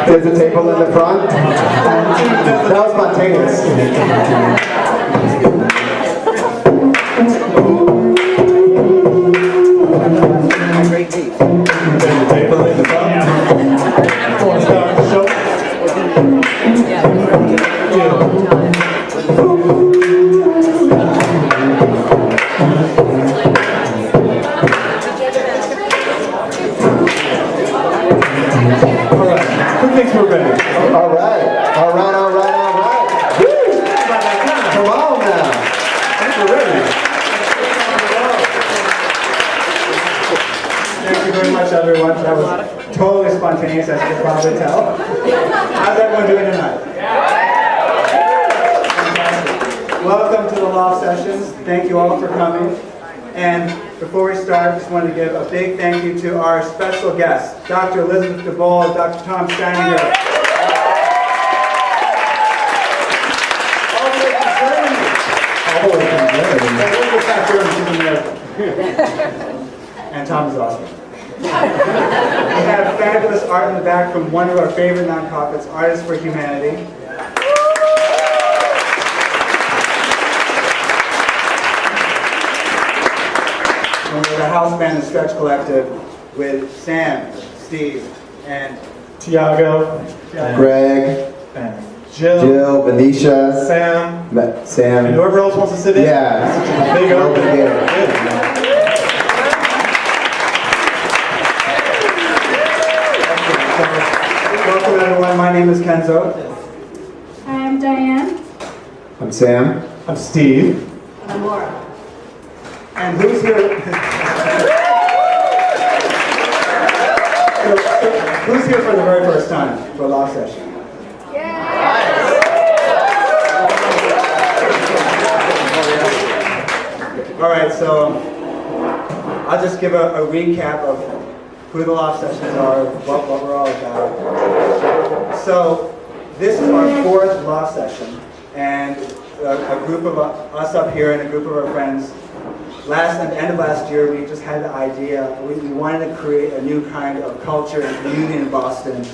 There's a table in the front. That was spontaneous. There's a table in the front. Start the show. We're ready. All right. Woo! Come on now. I think we're ready. Thank you very much, everyone. That was totally spontaneous, as you can probably tell. How's everyone doing tonight? Fantastic. Welcome to the Loft Sessions. Thank you all for coming. And before we start, I just wanted to give a big thank you to our special guests, Dr. Elizabeth DeBoll, Dr. Tom Steininger. All the way from Germany. And Tom is awesome. We have fabulous art in the back from one of our favorite nonprofits, Artists for Humanity. And we have a house band and stretch collective with Sam, Steve, and Tiago, Greg, and Jill, Venetia, Sam, and whoever else wants to sit in. Yeah. Big open. welcome everyone. My name is Kenzo. Hi, I'm Diane. I'm Sam. I'm Steve. I'm Laura. And who's here? Who's here for the very first time for a Loft Session? All right, so I'll just give a recap of who the Loft Sessions are, what we're all about. So this is our fourth Loft Session, and a group of us up here and a group of our friends, at the end of last year, we just had the idea, we wanted to create a new kind of culture and community in Boston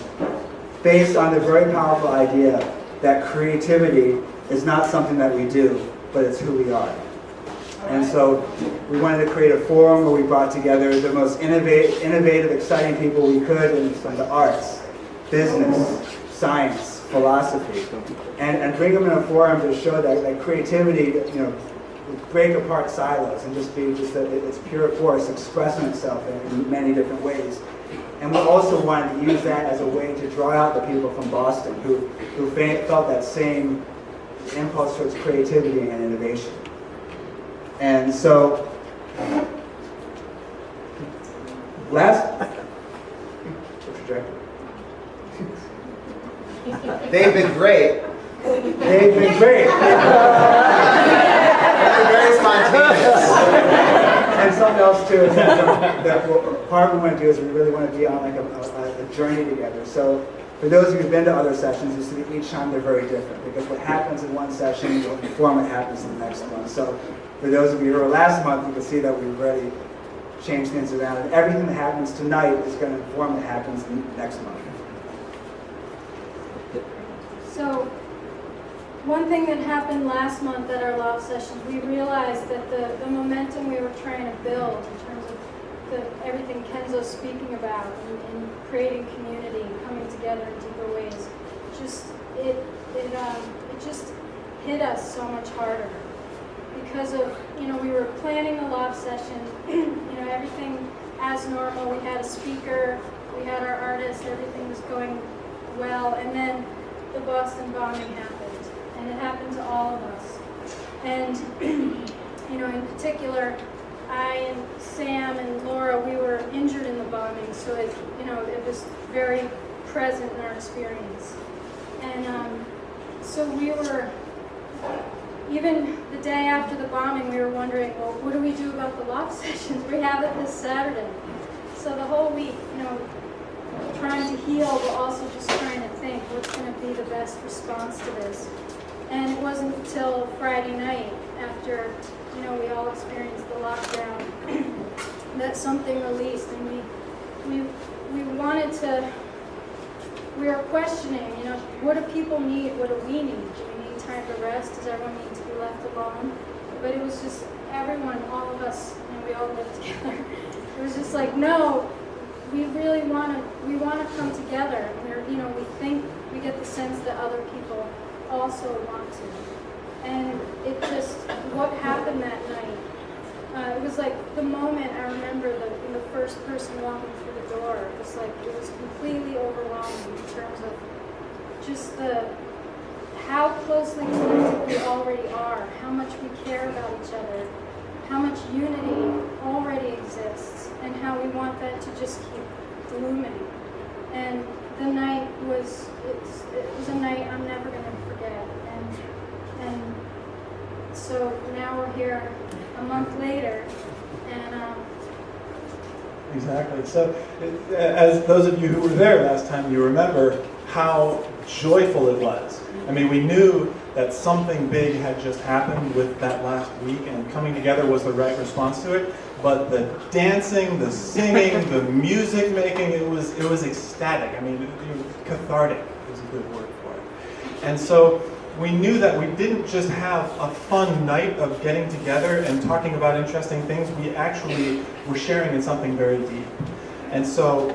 based on the very powerful idea that creativity is not something that we do, but it's who we are. And so we wanted to create a forum where we brought together the most innovative, exciting people we could in the arts, business, science, philosophy, and bring them in a forum to show that creativity, break apart silos and just be that it's pure force expressing itself in many different ways. And we also wanted to use that as a way to draw out the people from Boston who felt that same impulse towards creativity and innovation. And so They've been great. They've been great. They're very spontaneous. And something else too is that what part we want to do is we really want to be on like a journey together. So for those of you who've been to other sessions, you see that each time they're very different because what happens in one session will inform what happens in the next one. So for those of you who were last month, you can see that we've already changed things around, and everything that happens tonight is going to inform what happens next month. So, one thing that happened last month at our Loft sessions, we realized that the momentum we were trying to build in terms of everything Kenzo's speaking about and creating community, coming together in deeper ways, it just hit us so much harder because of, we were planning the Loft session, everything as normal. We had a speaker, we had our artist, everything was going well, and then the Boston bombing happened, and it happened to all of us. And, in particular, I and Sam and Laura, we were injured in the bombing, so it was very present in our experience. And so we were, even the day after the bombing, we were wondering, well, what do we do about the Loft sessions? We have it this Saturday. So the whole week, trying to heal, but also just trying to think what's going to be the best response to this. And it wasn't until Friday night, after we all experienced the lockdown, that something released, and we wanted to. We were questioning, what do people need? What do we need? Do we need time to rest? Does everyone need to be left alone? But it was just everyone, all of us, we all lived together. It was just like, no. We really want to come together. We think, we get the sense that other people also want to. And it just, what happened that night, it was like the moment I remember the first person walking through the door, it was completely overwhelming in terms of just how closely connected we already are, how much we care about each other, how much unity already exists, and how we want that to just keep blooming. And the night it was a night I'm never going to forget. And so now we're here a month later, and Exactly. So, as those of you who were there last time, you remember how joyful it was. I mean, we knew that something big had just happened with that last week, and coming together was the right response to it. But the dancing, the singing, the music making, it was ecstatic. I mean, cathartic is a good word for it. And so we knew that we didn't just have a fun night of getting together and talking about interesting things. We actually were sharing in something very deep. And so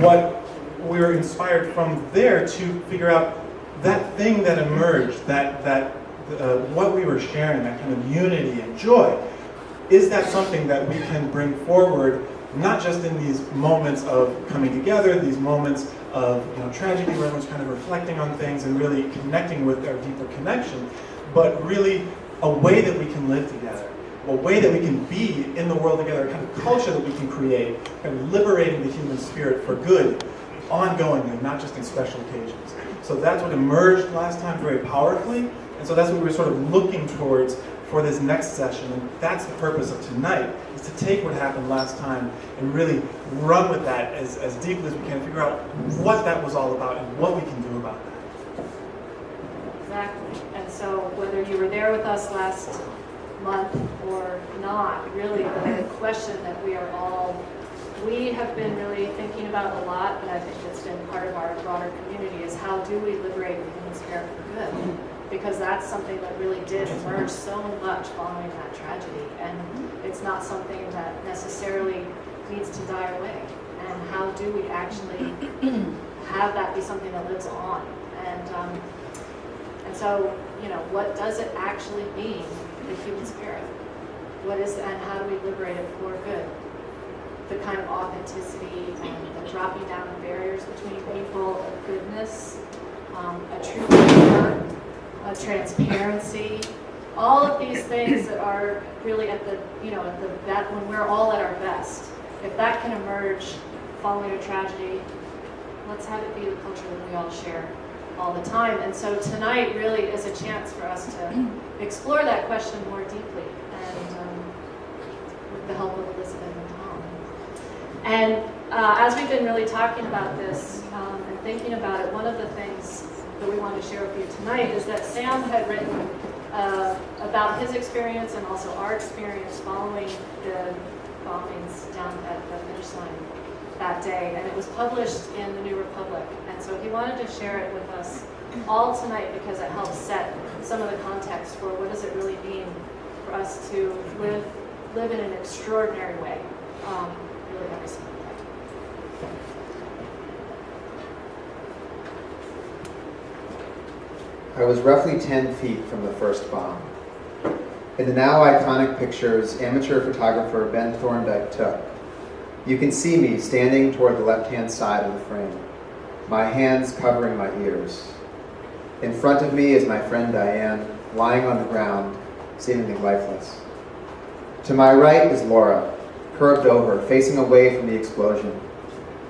what we were inspired from there to figure out that thing that emerged, that what we were sharing, that kind of unity and joy, is that something that we can bring forward, not just in these moments of coming together, these moments of tragedy where everyone's kind of reflecting on things and really connecting with our deeper connection, but really a way that we can live together, a way that we can be in the world together, a kind of culture that we can create, kind of liberating the human spirit for good, ongoingly, not just in special occasions. So that's what emerged last time very powerfully, and so that's what we were sort of looking towards for this next session, and that's the purpose of tonight, is to take what happened last time and really run with that as deeply as we can, figure out what that was all about and what we can do about that. Exactly. And so whether you were there with us last month or not, really the question that we have been really thinking about a lot, and I think it's been part of our broader community, is how do we liberate the human spirit for good? Because that's something that really did emerge so much following that tragedy, and it's not something that necessarily needs to die away. And how do we actually have that be something that lives on? And so, what does it actually mean, the human spirit? What is it, and how do we liberate it for good? The kind of authenticity and the dropping down of barriers between people, of goodness, a true care, a transparency, all of these things that are really at the, when we're all at our best. if that can emerge following a tragedy, let's have it be the culture that we all share all the time. And so tonight really is a chance for us to explore that question more deeply, and with the help of Elizabeth and Tom. And as we've been really talking about this and thinking about it, one of the things that we want to share with you tonight is that Sam had written about his experience and also our experience following the bombings down at the finish line that day, and it was published in the New Republic. And so he wanted to share it with us all tonight because it helps set some of the context for what does it really mean for us to live in an extraordinary way, really every single day. I was roughly 10 feet from the first bomb. In the now iconic pictures amateur photographer Ben Thorndike took, you can see me standing toward the left-hand side of the frame, my hands covering my ears. In front of me is my friend Diane, lying on the ground, seemingly lifeless. To my right is Laura, curved over, facing away from the explosion,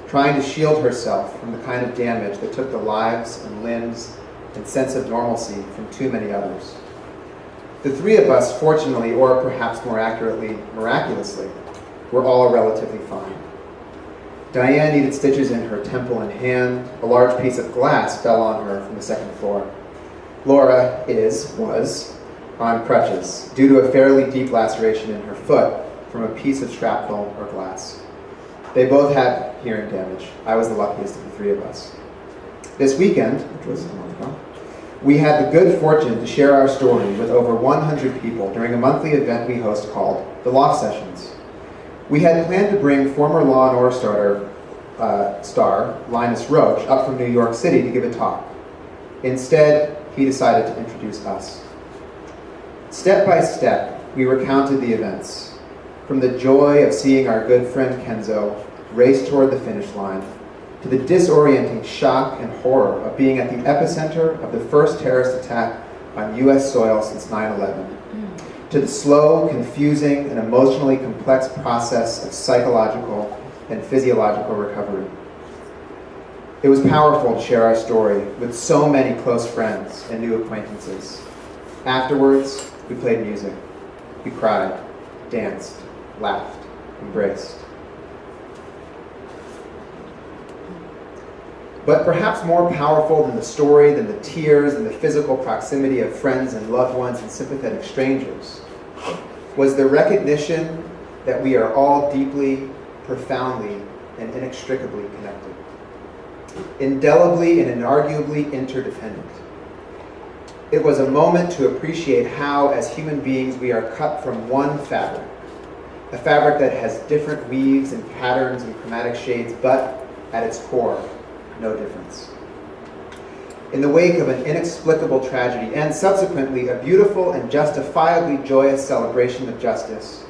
trying to shield herself from the kind of damage that took the lives and limbs and sense of normalcy from too many others. The three of us, fortunately, or perhaps more accurately, miraculously, were all relatively fine. Diane needed stitches in her temple and hand. A large piece of glass fell on her from the second floor. Laura was on crutches due to a fairly deep laceration in her foot from a piece of shrapnel or glass. They both had hearing damage. I was the luckiest of the three of us. This weekend, which was a month ago, we had the good fortune to share our story with over 100 people during a monthly event we host called the Loft Sessions. We had planned to bring former Law & Order star Linus Roach up from New York City to give a talk. Instead, he decided to introduce us. Step by step, we recounted the events, from the joy of seeing our good friend Kenzo race toward the finish line, to the disorienting shock and horror of being at the epicenter of the first terrorist attack on U.S. soil since 9/11, to the slow, confusing, and emotionally complex process of psychological and physiological recovery. It was powerful to share our story with so many close friends and new acquaintances. Afterwards, we played music. We cried, danced, laughed, embraced. But perhaps more powerful than the story, than the tears and the physical proximity of friends and loved ones and sympathetic strangers, was the recognition that we are all deeply, profoundly, and inextricably connected. Indelibly and inarguably interdependent. It was a moment to appreciate how, as human beings, we are cut from one fabric, a fabric that has different weaves and patterns and chromatic shades, but at its core, no difference. In the wake of an inexplicable tragedy and subsequently a beautiful and justifiably joyous celebration of justice,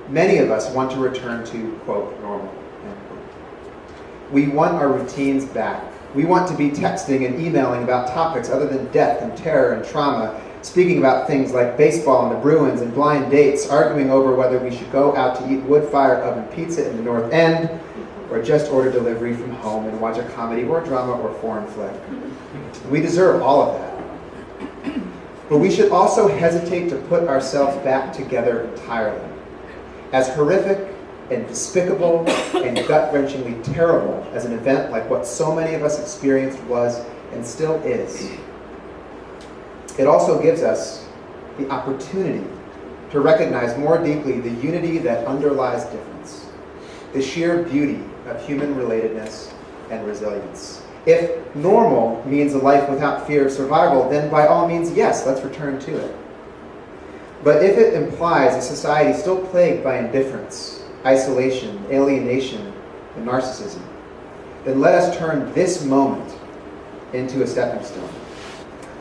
many of us want to return to, quote, normal, end quote. We want our routines back. We want to be texting and emailing about topics other than death and terror and trauma, speaking about things like baseball and the Bruins and blind dates, arguing over whether we should go out to eat wood-fire oven pizza in the North End, or just order delivery from home and watch a comedy or drama or foreign flick. We deserve all of that. But we should also hesitate to put ourselves back together entirely. As horrific and despicable and gut-wrenchingly terrible as an event like what so many of us experienced was and still is, it also gives us the opportunity to recognize more deeply the unity that underlies difference, the sheer beauty of human relatedness and resilience. If normal means a life without fear of survival, then by all means, yes, let's return to it. But if it implies a society still plagued by indifference, isolation, alienation, and narcissism, then let us turn this moment into a stepping stone,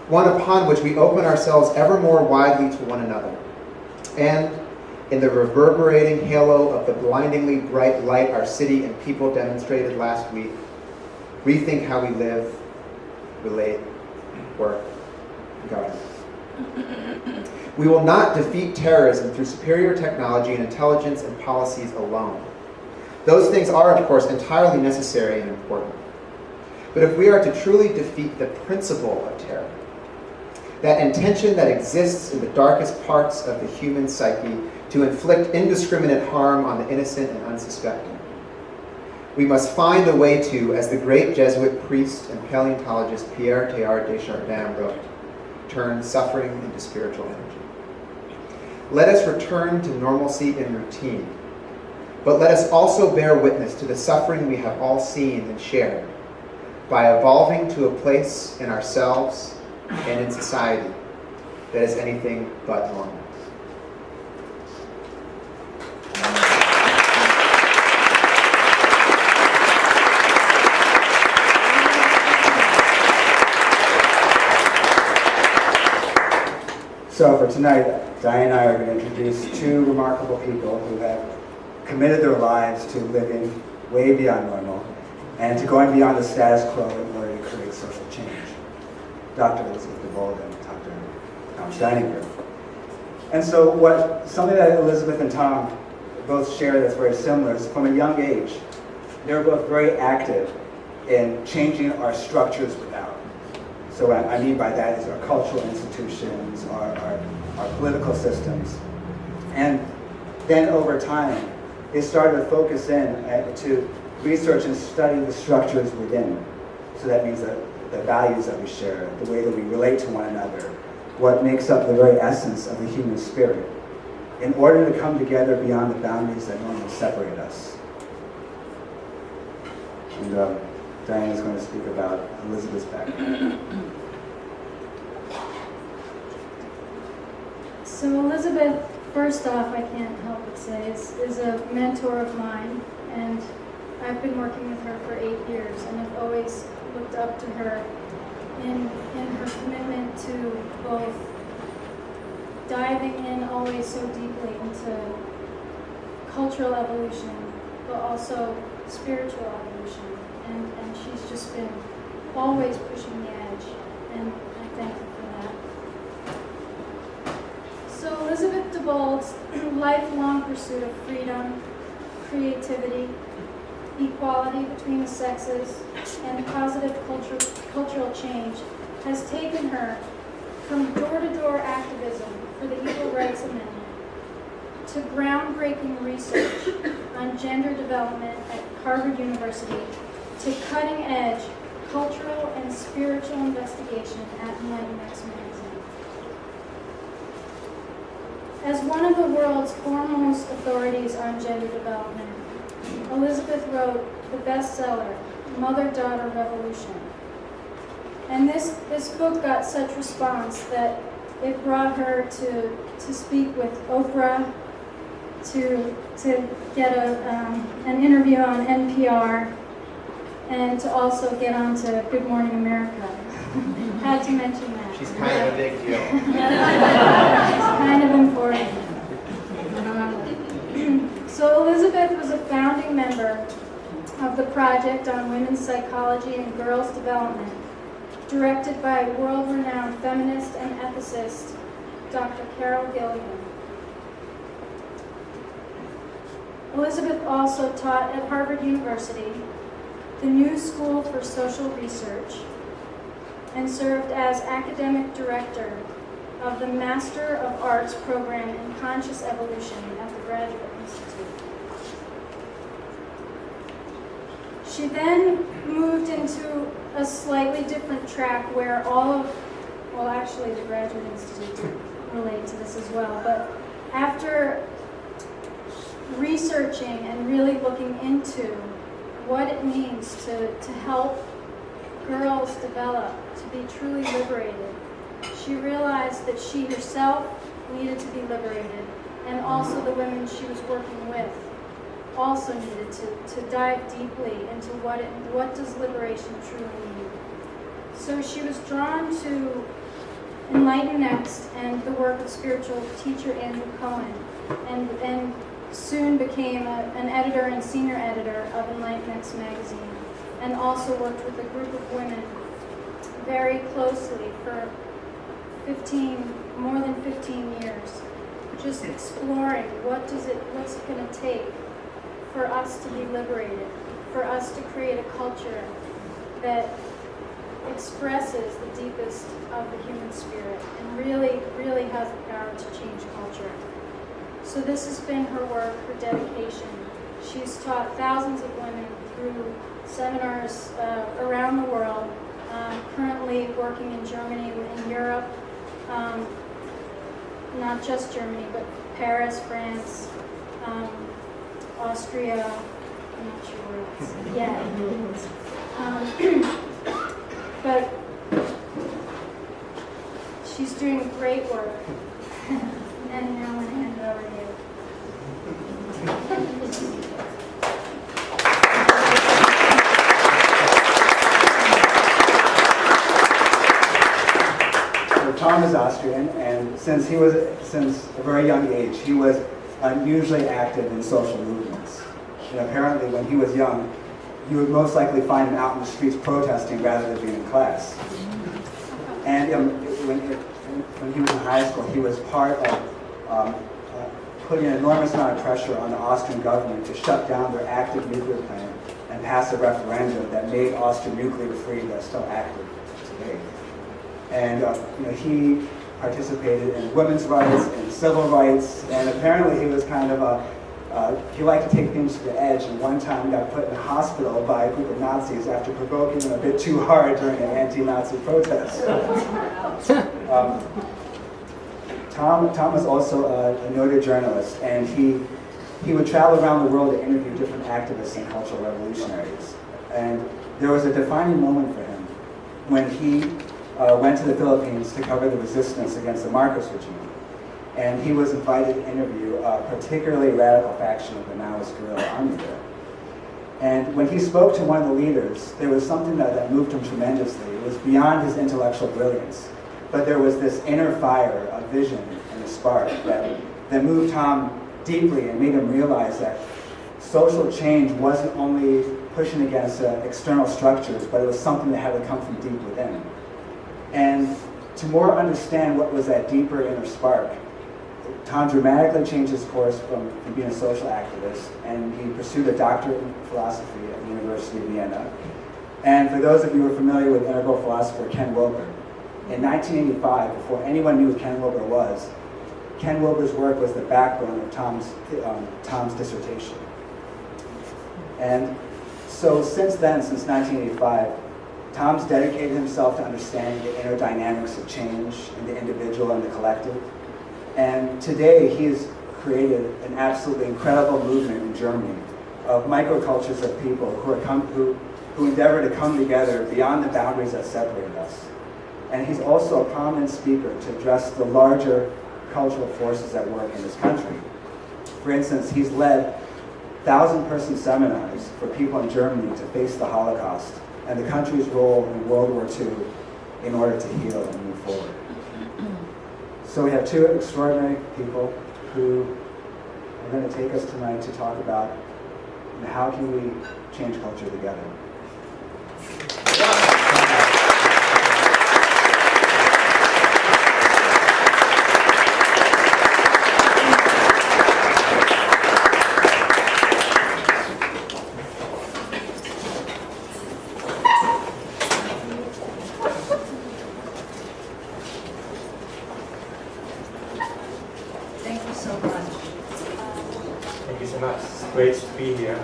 one upon which we open ourselves ever more widely to one another, and in the reverberating halo of the blindingly bright light our city and people demonstrated last week, rethink how we live, relate, work, and govern. We will not defeat terrorism through superior technology and intelligence and policies alone. Those things are, of course, entirely necessary and important. But if we are to truly defeat the principle of terror, that intention that exists in the darkest parts of the human psyche to inflict indiscriminate harm on the innocent and unsuspecting, we must find a way to, as the great Jesuit priest and paleontologist Pierre Teilhard de Chardin wrote, turn suffering into spiritual energy. Let us return to normalcy and routine, but let us also bear witness to the suffering we have all seen and shared by evolving to a place in ourselves and in society that is anything but normal. So for tonight, Diane and I are going to introduce two remarkable people who have committed their lives to living way beyond normal and to going beyond the status quo in order to create social change. Dr. Elizabeth DeBold and Dr. Tom Steininger. And so something that Elizabeth and Tom both share that's very similar is from a young age, they're both very active in changing our structures without. So what I mean by that is our cultural institutions, our political systems. And then over time, they started to focus in to research and study the structures within. So that means that the values that we share, the way that we relate to one another, what makes up the very essence of the human spirit, in order to come together beyond the boundaries that normally separate us. And Diane is going to speak about Elizabeth's background. So Elizabeth, first off, I can't help but say, is a mentor of mine, and I've been working with her for 8 years, and I've always looked up to her in her commitment to both diving in always so deeply into cultural evolution, but also spiritual evolution. And she's just been always pushing the edge, and I thank her for that. So Elizabeth DeBold's lifelong pursuit of freedom, creativity, equality between the sexes, and positive cultural change has taken her from door-to-door activism for the Equal Rights Amendment to groundbreaking research on gender development at Harvard University to cutting-edge cultural and spiritual investigation at Next magazine. As one of the world's foremost authorities on gender development, Elizabeth wrote the bestseller, Mother-Daughter Revolution. And this book got such response that it brought her to speak with Oprah, to get an interview on NPR, and to also get on to Good Morning America. Had to mention that. She's kind of a big deal. It's kind of important. So Elizabeth was a founding member of the Project on Women's Psychology and Girls' Development, directed by world-renowned feminist and ethicist, Dr. Carol Gilligan. Elizabeth also taught at Harvard University, the New School for Social Research, and served as academic director of the Master of Arts program in Conscious Evolution at the Graduate Institute. She then moved into a slightly different track where actually the Graduate Institute will relate to this as well, but after researching and really looking into what it means to help girls develop, to be truly liberated, she realized that she herself needed to be liberated, and also the women she was working with also needed to dive deeply into what does liberation truly mean. So she was drawn to Enlighten Next and the work of spiritual teacher Andrew Cohen, and soon became an editor and senior editor of Enlighten Next magazine, and also worked with a group of women very closely for more than 15 years, just exploring what's it going to take for us to be liberated, for us to create a culture that expresses the deepest of the human spirit and really, really has the power to change culture. So this has been her work, her dedication. She's taught thousands of women through seminars around the world, currently working in Germany, in Europe, not just Germany, but Paris, France, Austria, I'm not sure where it's yet. But she's doing great work. And now I'm going to hand it over to you. So Tom is Austrian, and since a very young age, he was unusually active in social movements. And apparently, when he was young, you would most likely find him out in the streets protesting rather than being in class. And when he was in high school, he was part of putting an enormous amount of pressure on the Austrian government to shut down their active nuclear plant and pass a referendum that made Austria nuclear free. That's still active today. And he participated in women's rights and civil rights, and apparently he was kind of he liked to take things to the edge, and one time got put in a hospital by a group of Nazis after provoking them a bit too hard during an anti-Nazi protest. Tom was also a noted journalist, and he would travel around the world to interview different activists and cultural revolutionaries. And there was a defining moment for him when he went to the Philippines to cover the resistance against the Marcos regime. And he was invited to interview a particularly radical faction of the Maoist guerrilla army there. And when he spoke to one of the leaders, there was something that moved him tremendously. It was beyond his intellectual brilliance, but there was this inner fire, a vision, and a spark that moved Tom deeply and made him realize that social change wasn't only pushing against external structures, but it was something that had to come from deep within. And to more understand what was that deeper inner spark, Tom dramatically changed his course from being a social activist, and he pursued a doctorate in philosophy at the University of Vienna. And for those of you who are familiar with integral philosopher Ken Wilber, in 1985, before anyone knew who Ken Wilber was, Ken Wilber's work was the backbone of Tom's dissertation. And so since then, since 1985, Tom's dedicated himself to understanding the inner dynamics of change in the individual and the collective. And today, he has created an absolutely incredible movement in Germany of microcultures of people who endeavor to come together beyond the boundaries that separate us. And he's also a prominent speaker to address the larger cultural forces at work in this country. For instance, he's led 1,000-person seminars for people in Germany to face the Holocaust and the country's role in World War II in order to heal and move forward. So we have two extraordinary people who are going to take us tonight to talk about how can we change culture together. Great to be here.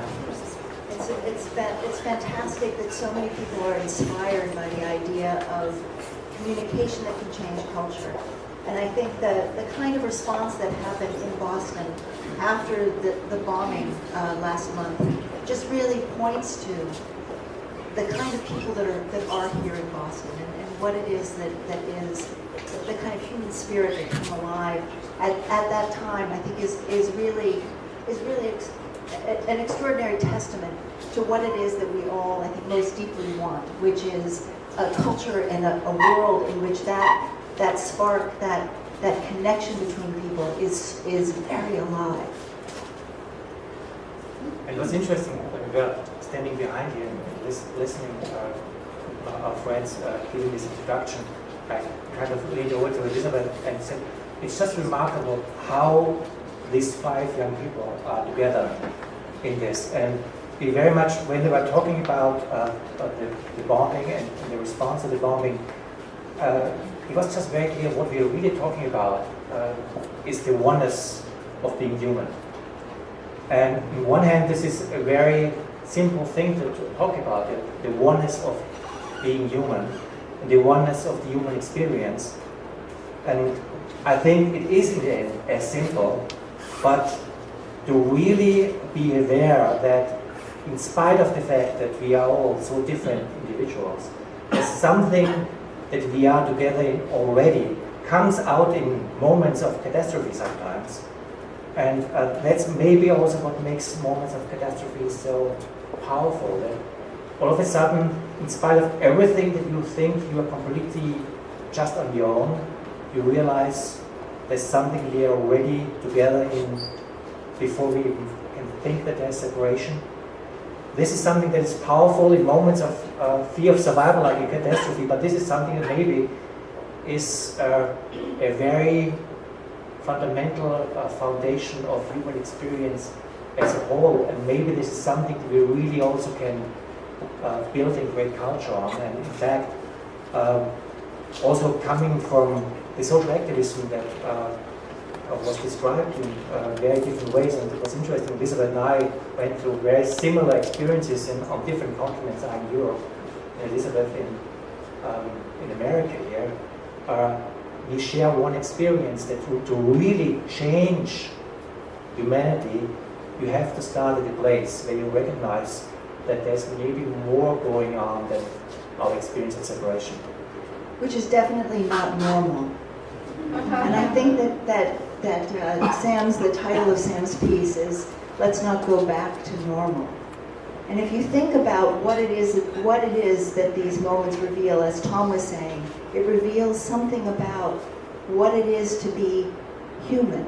It's fantastic that so many people are inspired by the idea of communication that can change culture. And I think that the kind of response that happened in Boston after the bombing last month just really points to the kind of people that are here in Boston and what it is that is the kind of human spirit that came alive at that time. I think is really an extraordinary testament to what it is that we all, I think, most deeply want, which is a culture and a world in which that spark, that connection between people is very alive. It was interesting when we were standing behind you and listening to our friends giving this introduction. I kind of leaned over to Elizabeth and said, it's just remarkable how these 5 young people are together in this. And we very much, when they were talking about the bombing and the response to the bombing, it was just very clear what we are really talking about is the oneness of being human. And on one hand, this is a very simple thing to talk about, the oneness of being human, and the oneness of the human experience. And I think it is in the end as simple, but to really be aware that in spite of the fact that we are all so different individuals, there's something that we are together in already comes out in moments of catastrophe sometimes. And that's maybe also what makes moments of catastrophe so powerful, that all of a sudden, in spite of everything that you think you are completely just on your own, you realize there's something we are already together in before we even can think that there's separation. This is something that is powerful in moments of fear of survival, like a catastrophe, but this is something that maybe is a very fundamental foundation of human experience as a whole, and maybe this is something that we really also can build a great culture on. And in fact, also coming from the social activism that was described in very different ways, and it was interesting. Elizabeth and I went through very similar experiences on different continents. I in Europe, and Elizabeth in America here. We share one experience that to really change humanity, you have to start at a place where you recognize that there's maybe more going on than our experience of separation. Which is definitely not normal. And I think that the title of Sam's piece is "Let's Not Go Back to Normal." And if you think about what it is that these moments reveal, as Tom was saying, it reveals something about what it is to be human,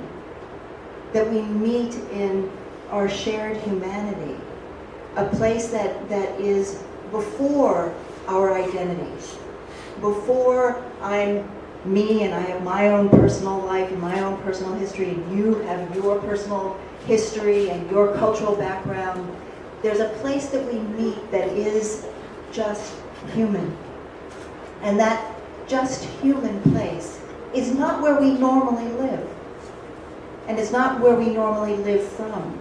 that we meet in our shared humanity, a place that is before our identities, before I'm me and I have my own personal life and my own personal history, and you have your personal history and your cultural background. There's a place that we meet that is just human. And that just human place is not where we normally live. And it's not where we normally live from.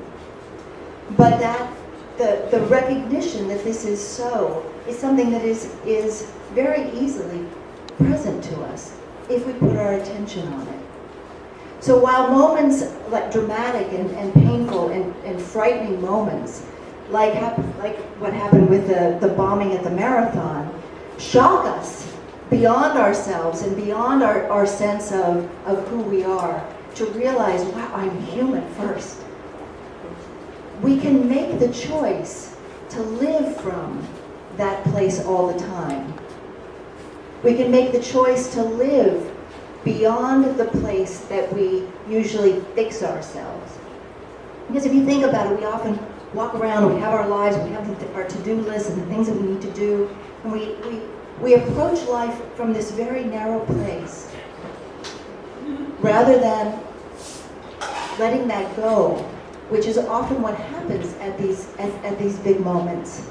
But that the recognition that this is so is something that is very easily present to us if we put our attention on it. So while moments like dramatic and painful and frightening moments, like what happened with the bombing at the marathon, shock us beyond ourselves and beyond our sense of who we are, to realize, wow, I'm human first. We can make the choice to live from that place all the time. We can make the choice to live beyond the place that we usually fix ourselves. Because if you think about it, we often walk around, we have our lives, we have our to-do lists and the things that we need to do, and we approach life from this very narrow place, rather than letting that go, which is often what happens at these big moments,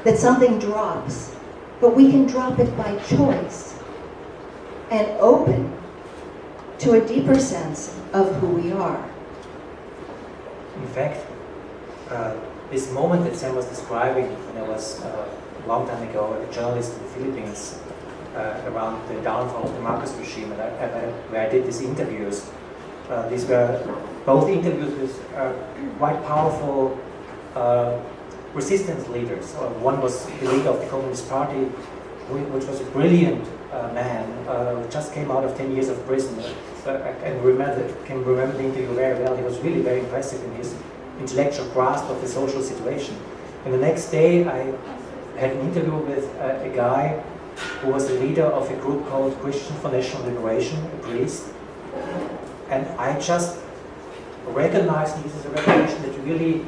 that something drops. But we can drop it by choice and open to a deeper sense of who we are. In fact, this moment that Sam was describing, when I was a long time ago a journalist in the Philippines around the downfall of the Marcos regime, and where I did these interviews. These were both interviews with quite powerful resistance leaders. One was the leader of the Communist Party, which was a brilliant man who just came out of 10 years of prison. I can remember the interview very well. He was really very impressive in his intellectual grasp of the social situation. And the next day I had an interview with a guy who was the leader of a group called Christian for National Liberation, a priest. And I just recognized, this is a recognition that really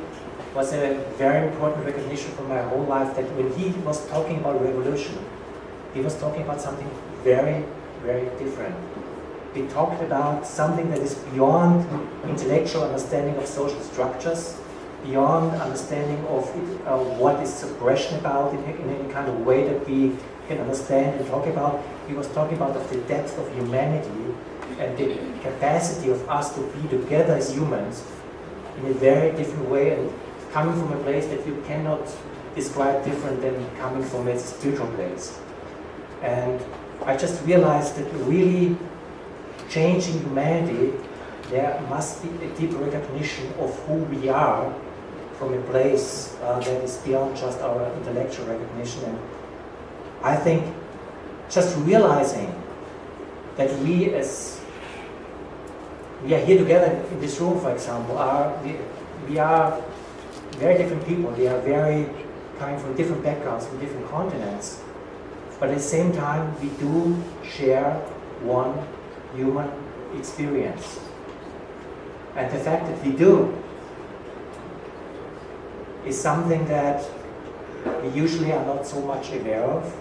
was a very important recognition for my whole life, that when he was talking about revolution, he was talking about something very, very different. He talked about something that is beyond intellectual understanding of social structures, beyond understanding of what is suppression about in any kind of way that we can understand and talk about. He was talking about the depth of humanity and the capacity of us to be together as humans in a very different way, and coming from a place that you cannot describe different than coming from a spiritual place. And I just realized that really changing humanity, there must be a deep recognition of who we are from a place that is beyond just our intellectual recognition. And I think just realizing that we are here together in this room, for example, we are very different people. We are very coming from different backgrounds, from different continents. But at the same time, we do share one human experience. And the fact that we do is something that we usually are not so much aware of,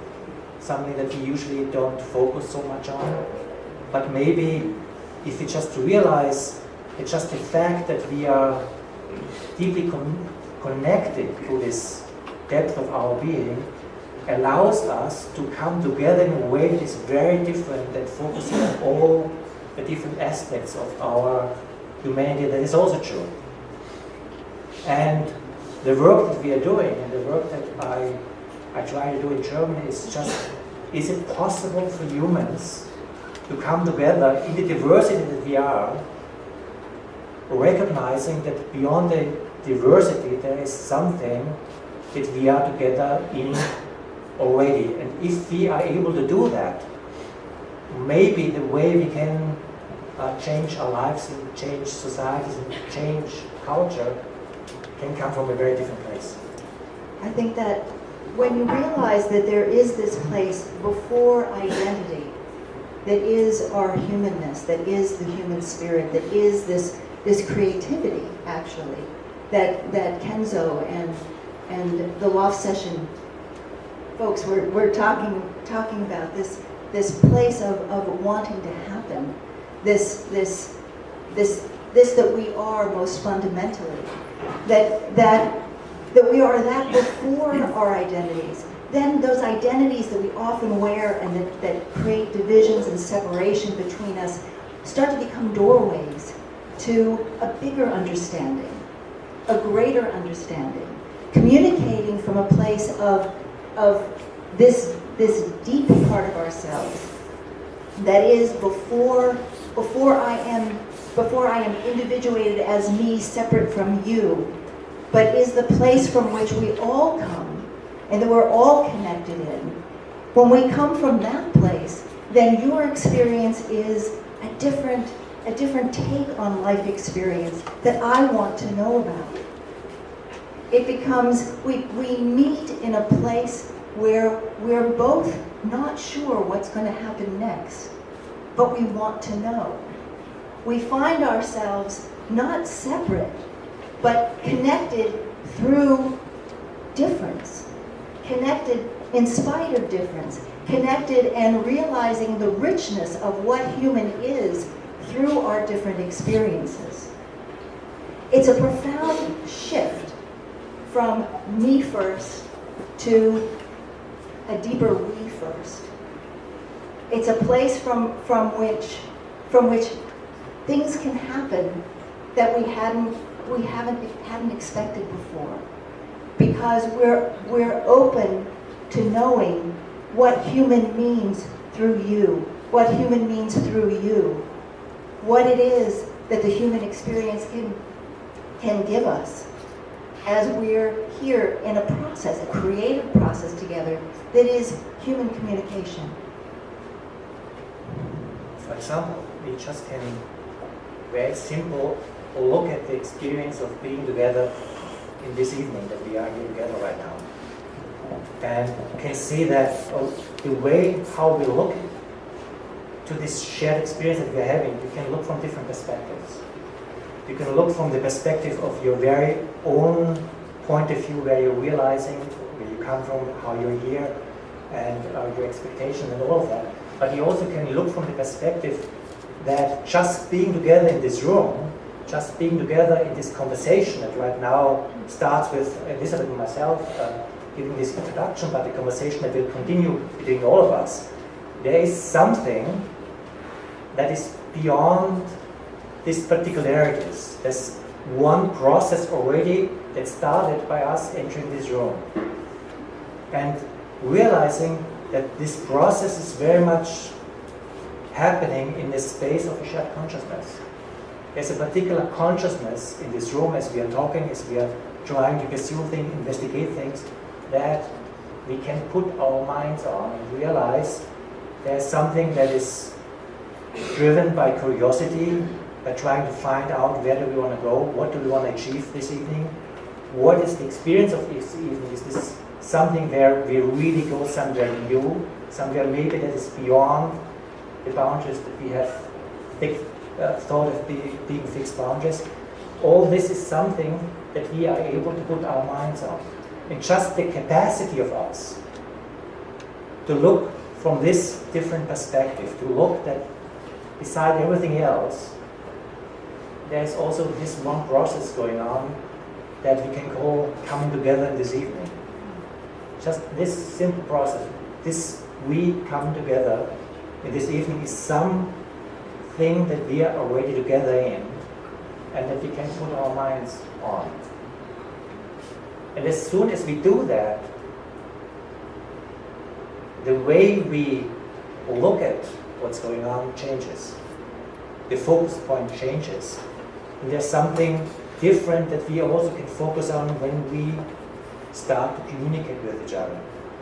something that we usually don't focus so much on. But maybe if we just realize that just the fact that we are deeply connected to this depth of our being allows us to come together in a way that is very different than focusing on all the different aspects of our humanity. That is also true. And the work that we are doing, and the work that I try to do in Germany, is just, is it possible for humans to come together in the diversity that we are, recognizing that beyond the diversity there is something that we are together in already. And if we are able to do that, maybe the way we can change our lives and change societies and change culture can come from a very different place. I think that when you realize that there is this place before identity, that is our humanness, that is the human spirit, that is this creativity, actually, that Kenzo and the Loft session folks we're talking about, this place of wanting to happen, this that we are most fundamentally, that we are that before our identities. Then those identities that we often wear and that create divisions and separation between us start to become doorways to a bigger understanding, a greater understanding, communicating from a place of this deep part of ourselves that is before I am individuated as me, separate from you, but is the place from which we all come and that we're all connected in. When we come from that place, then your experience is a different take on life experience that I want to know about. It becomes, we meet in a place where we're both not sure what's going to happen next, but we want to know. We find ourselves not separate, but connected through difference, connected in spite of difference, connected and realizing the richness of what human is through our different experiences. It's a profound shift from me first to a deeper we first. It's a place from which things can happen that we hadn't expected before, because we're open to knowing what human means through you, what human means through you, what it is that the human experience can give us as we're here in a process, a creative process together that is human communication. For example, we just can very simple look at the experience of being together in this evening that we are here together right now, and can see that the way how we look to this shared experience that we're having, you can look from different perspectives. You can look from the perspective of your very own point of view, where you're realizing where you come from, how you're here, and your expectations and all of that. But you also can look from the perspective that just being together in this room just being together in this conversation that right now starts with Elizabeth and myself giving this introduction, but the conversation that will continue between all of us, there is something that is beyond these particularities. There's one process already that started by us entering this room and realizing that this process is very much happening in the space of a shared consciousness. There's a particular consciousness in this room as we are talking, as we are trying to pursue things, investigate things, that we can put our minds on and realize there's something that is driven by curiosity, by trying to find out where do we want to go, what do we want to achieve this evening, what is the experience of this evening, is this something where we really go somewhere new, somewhere maybe that is beyond the boundaries that we have thought of being fixed boundaries. All this is something that we are able to put our minds on. And just the capacity of us to look from this different perspective, to look that beside everything else, there's also this one process going on that we can call coming together in this evening. Just this simple process, this we come together in this evening is something that we are already together in and that we can put our minds on. And as soon as we do that, the way we look at what's going on changes. The focus point changes. And there's something different that we also can focus on when we start to communicate with each other.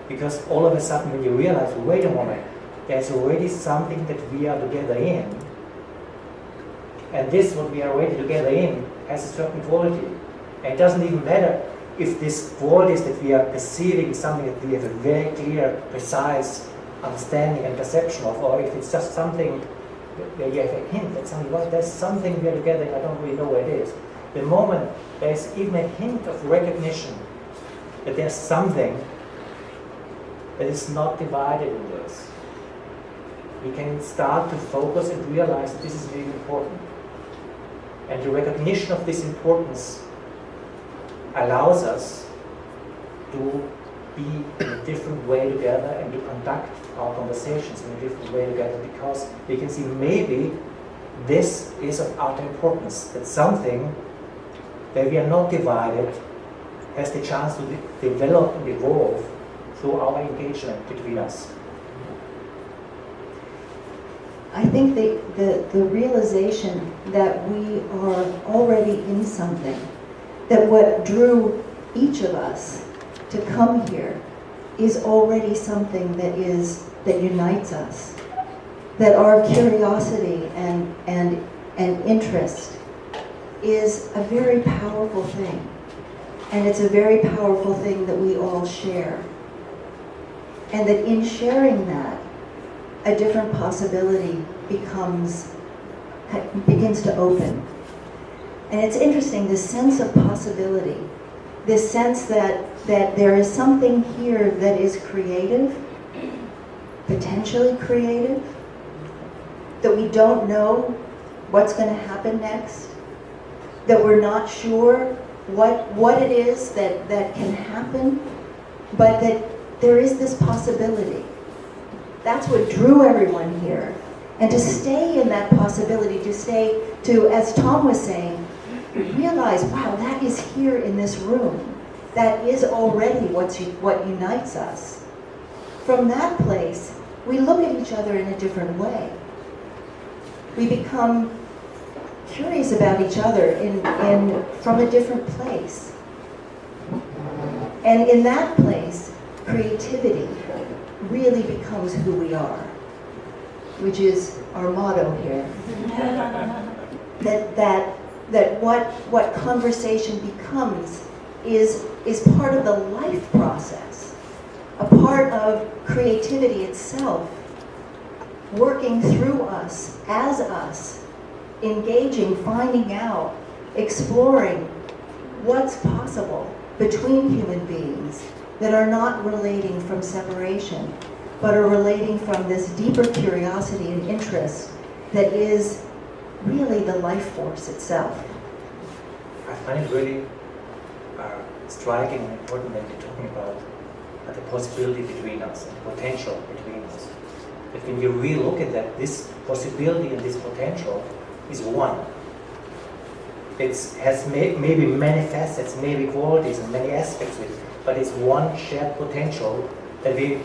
Because all of a sudden when you realize, wait a moment, there's already something that we are together in. And this, what we are already together in, has a certain quality. And it doesn't even matter if this qualities that we are perceiving is something that we have a very clear, precise understanding and perception of, or if it's just something where you have a hint that something, well, there's something we are together in, I don't really know where it is. The moment there's even a hint of recognition that there's something that is not divided in this, we can start to focus and realize that this is really important. And the recognition of this importance allows us to be in a different way together and to conduct our conversations in a different way together, because we can see maybe this is of utter importance, that something where we are not divided has the chance to develop and evolve through our engagement between us. I think the realization that we are already in something, that what drew each of us to come here is already something that unites us, that our curiosity and interest is a very powerful thing, and it's a very powerful thing that we all share, and that in sharing that, a different possibility begins to open. And it's interesting, this sense of possibility, this sense that there is something here that is creative, potentially creative, that we don't know what's going to happen next, that we're not sure what it is that can happen, but that there is this possibility. That's what drew everyone here. And to stay in that possibility, to, as Tom was saying, realize, wow, that is here in this room. That is already what unites us. From that place, we look at each other in a different way. We become curious about each other from a different place. And in that place, creativity really becomes who we are, which is our motto here. that what conversation becomes is part of the life process, a part of creativity itself, working through us, as us, engaging, finding out, exploring what's possible between human beings that are not relating from separation, but are relating from this deeper curiosity and interest that is really the life force itself. I find it really striking and important when we're talking about the possibility between us and potential between us. That when you really look at that, this possibility and this potential is one. It has maybe many facets, maybe qualities and many aspects of it, but it's one shared potential that we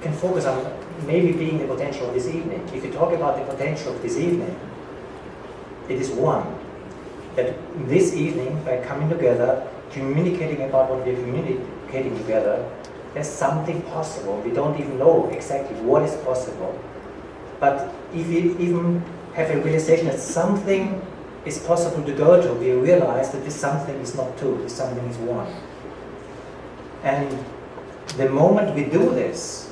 can focus on, maybe being the potential of this evening. If you talk about the potential of this evening, it is one. That this evening, by coming together, communicating about what we're communicating together, there's something possible. We don't even know exactly what is possible. But if we even have a realization that something is possible to go to, we realize that this something is not two, this something is one. And the moment we do this,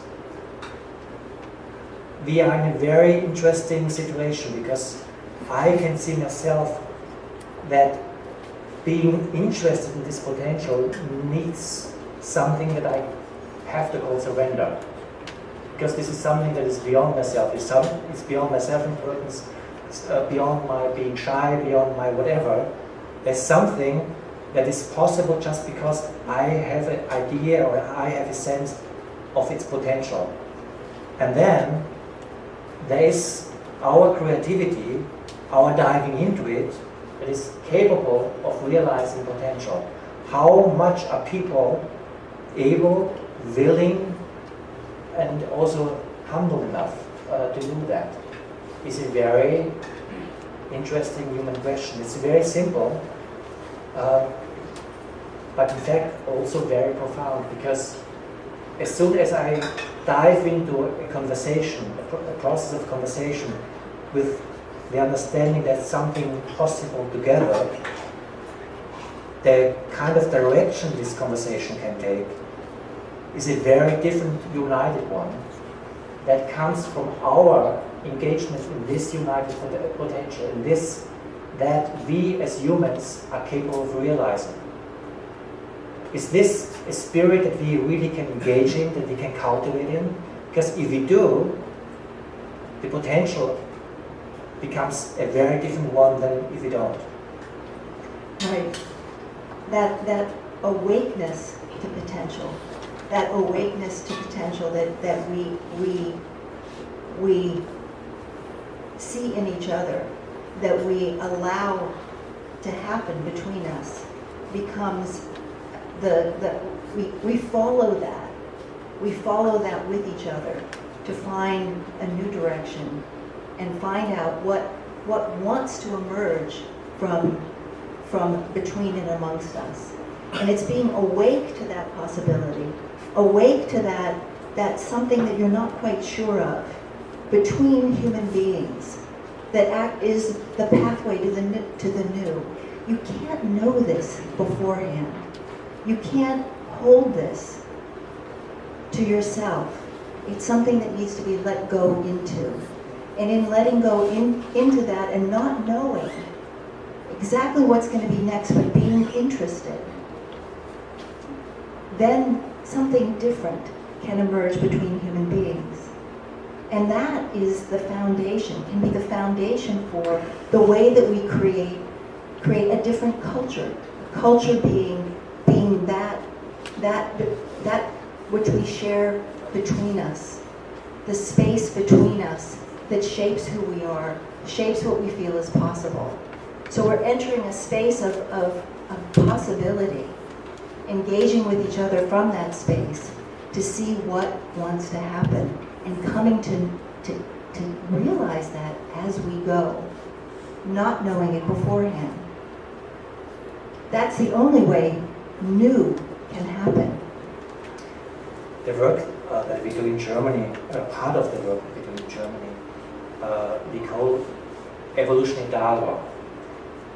we are in a very interesting situation, because I can see myself that being interested in this potential needs something that I have to call surrender. Because this is something that is beyond myself. It's beyond my self-importance, it's beyond my being shy, beyond my whatever. There's something that is possible just because I have an idea or I have a sense of its potential. And then there is our creativity, our diving into it, that is capable of realizing potential. How much are people able, willing, and also humble enough to do that? Is a very interesting human question. It's very simple, but in fact also very profound, because as soon as I dive into a conversation, a process of conversation, with the understanding that something possible together, the kind of direction this conversation can take is a very different, united one that comes from our engagement in this united potential, in this that we as humans are capable of realizing. Is this a spirit that we really can engage in, that we can cultivate in? Because if we do, the potential becomes a very different one than if we don't. Right. That awakeness to potential, that we see in each other, that we allow to happen between us, becomes we follow that. We follow that with each other to find a new direction and find out what wants to emerge from between and amongst us. And it's being awake to that possibility, awake to that something that you're not quite sure of between human beings, that is the pathway to the new. You can't know this beforehand. You can't hold this to yourself. It's something that needs to be let go into. And in letting go into that and not knowing exactly what's going to be next, but being interested, then something different can emerge between human beings. And that is the foundation, can be the foundation for the way that we create a different culture. Culture being that which we share between us, the space between us that shapes who we are, shapes what we feel is possible. So we're entering a space of possibility, engaging with each other from that space to see what wants to happen, and coming to realize that as we go, not knowing it beforehand. That's the only way new can happen. The work that we do in Germany, part of the work that we do in Germany, we call evolutionary dialogue.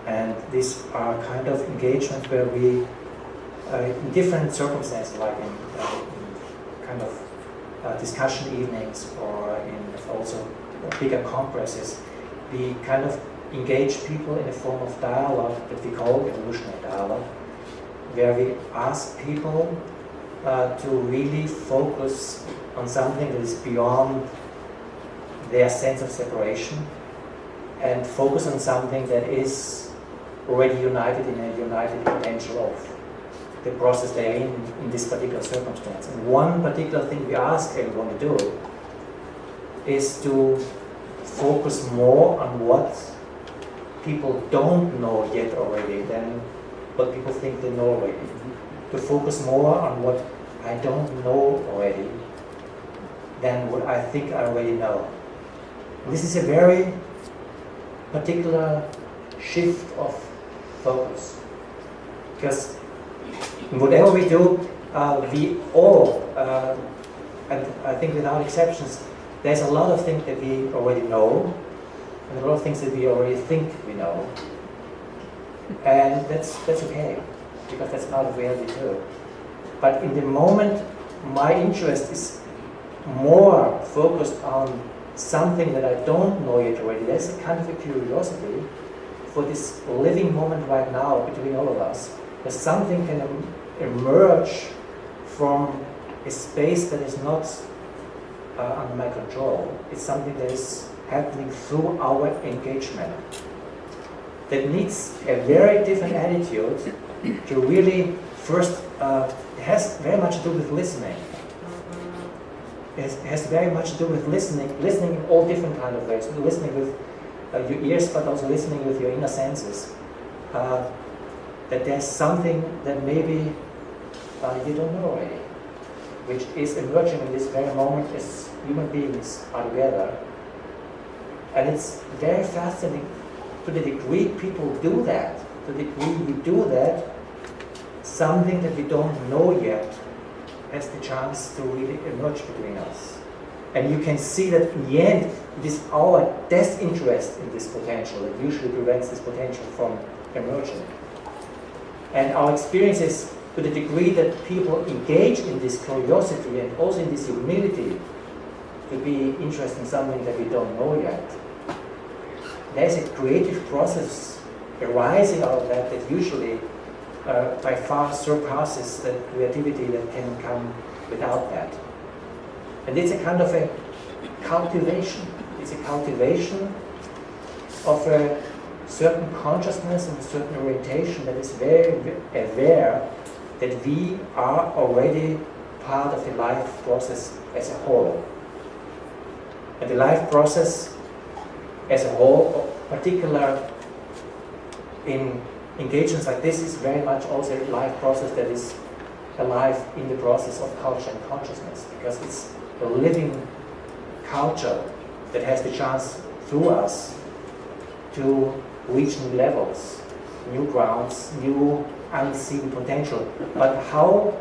And these are kind of engagements where we, in different circumstances, like in kind of discussion evenings or in also bigger congresses, we kind of engage people in a form of dialogue that we call evolutionary dialogue, where we ask people to really focus on something that is beyond their sense of separation, and focus on something that is already united in a united potential of the process they're in this particular circumstance. And one particular thing we ask everyone to do is to focus more on what people don't know yet already than what people think they know already. To focus more on what I don't know already than what I think I already know. This is a very particular shift of focus. Because whatever we do, we all, and I think without exceptions, there's a lot of things that we already know, and a lot of things that we already think we know. And that's okay, because that's part of reality too. But in the moment, my interest is more focused on something that I don't know yet already. There's a kind of a curiosity for this living moment right now between all of us. That something can emerge from a space that is not under my control. It's something that is happening through our engagement. That needs a very different attitude to really first, it has very much to do with listening. It has very much to do with listening in all different kind of ways. Listening with your ears, but also listening with your inner senses. That there's something that maybe you don't know already, which is emerging in this very moment as human beings are together. And it's very fascinating to the degree people do that, to the degree we do that, something that we don't know yet has the chance to really emerge between us. And you can see that in the end, it is our disinterest in this potential that usually prevents this potential from emerging. And our experience is to the degree that people engage in this curiosity and also in this humility to be interested in something that we don't know yet. There's a creative process arising out of that that usually by far surpasses the creativity that can come without that. And it's a kind of a cultivation. It's a cultivation of a certain consciousness and a certain orientation that is very aware that we are already part of the life process as a whole. And the life process as a whole, particular in engagements like this, is very much also a life process that is alive in the process of culture and consciousness, because it's a living culture that has the chance through us to reach new levels, new grounds, new unseen potential. But how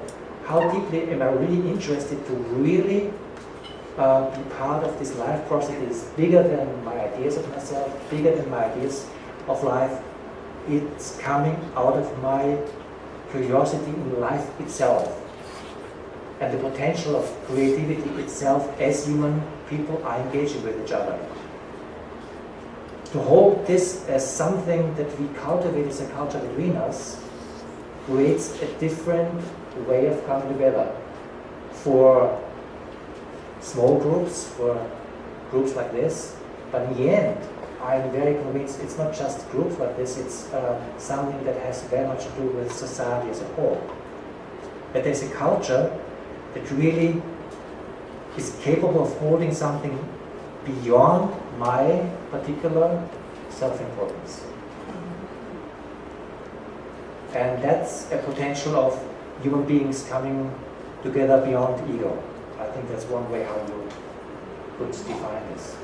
deeply am I really interested to really be part of this life process that is bigger than my ideas of myself, bigger than my ideas of life? It's coming out of my curiosity in life itself and the potential of creativity itself as human people are engaging with each other. To hold this as something that we cultivate as a culture between us creates a different way of coming together. For small groups, for groups like this, but in the end, I'm very convinced it's not just groups like this, it's something that has very much to do with society as a whole. That there's a culture that really is capable of holding something beyond my particular self-importance. And that's a potential of human beings coming together beyond ego. I think that's one way how you could define this.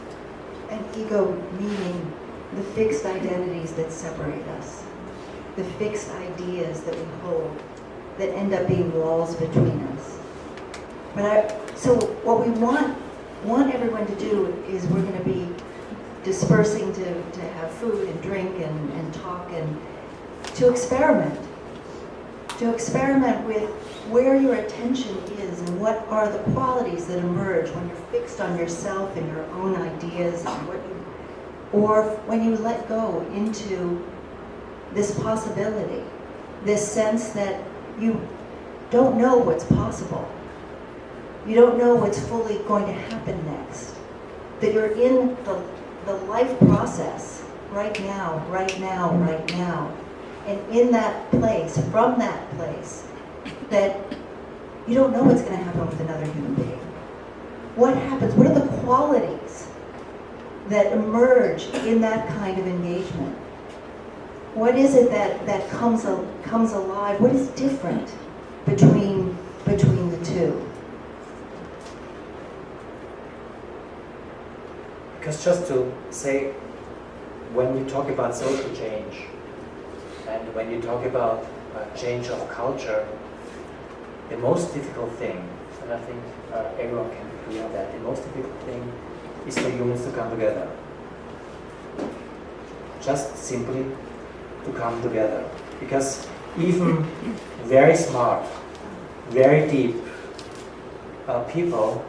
And ego meaning the fixed identities that separate us, the fixed ideas that we hold that end up being walls between us. So what we want everyone to do is we're going to be dispersing to have food and drink and talk and to experiment with where your attention is and what are the qualities that emerge when you're fixed on yourself and your own ideas and or when you let go into this possibility, this sense that you don't know what's possible. You don't know what's fully going to happen next. That you're in the life process right now, And in that place, from that place, that you don't know what's going to happen with another human being. What happens? What are the qualities that emerge in that kind of engagement? What is it that comes alive? What is different between the two? Because just to say, when you talk about social change, and when you talk about change of culture, the most difficult thing, and I think everyone can agree on that, the most difficult thing is for humans to come together. Just simply to come together. Because even very smart, very deep people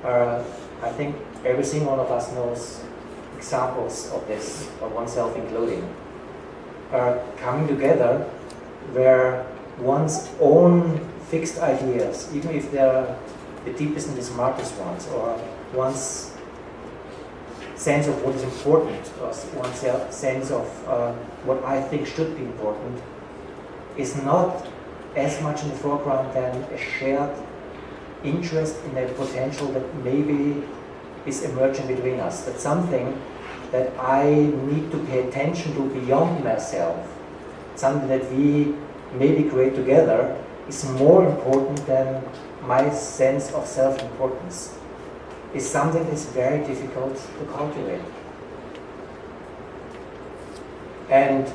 are, I think every single one of us knows examples of this, or oneself including, are coming together where one's own fixed ideas, even if they're the deepest and the smartest ones, or one's sense of what is important, or one's sense of what I think should be important, is not as much in the foreground than a shared interest in a potential that maybe is emerging between us. That's something that I need to pay attention to beyond myself. Something that we maybe create together is more important than my sense of self-importance. Is something that's very difficult to cultivate. And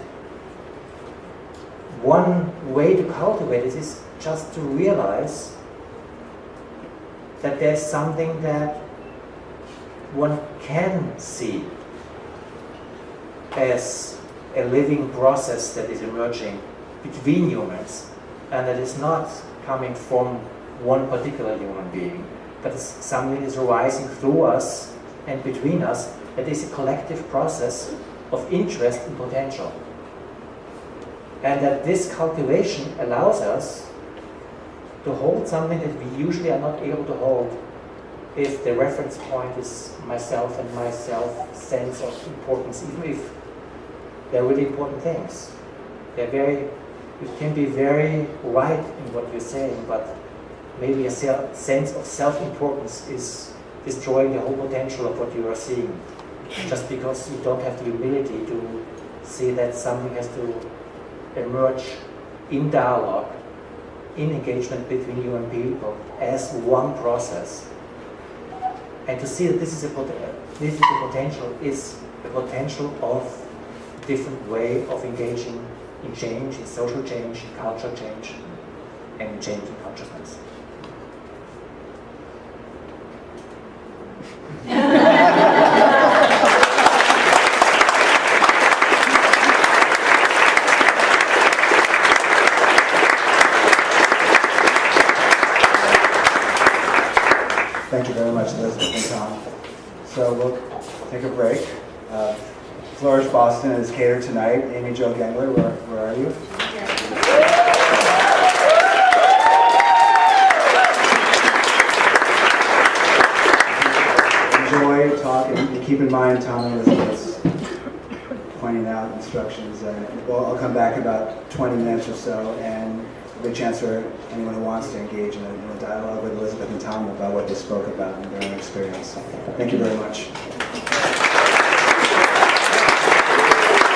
one way to cultivate it is just to realize that there's something that one can see as a living process that is emerging between humans, and that is not coming from one particular human being, but it's something that is arising through us and between us, that is a collective process of interest and potential. And that this cultivation allows us to hold something that we usually are not able to hold if the reference point is myself and my self-sense of importance, even if they're really important things. You can be very right in what you're saying, but maybe a sense of self-importance is destroying the whole potential of what you are seeing, just because you don't have the humility to see that something has to emerge in dialogue, in engagement between human people as one process. And to see that this is a potential is the potential of a different way of engaging in change, in social change, in cultural change, and in change in consciousness. Thank you very much, Elizabeth and Tom. So we'll take a break. Flourish Boston is catered tonight. Amy Jo Gengler, where are you? Enjoy, talk, and keep in mind Tom and Elizabeth's pointing out instructions. I'll come back in about 20 minutes or so, and a good chance for anyone who wants to engage in a dialogue with Elizabeth and Tom about what they spoke about and their own experience. Thank you very much.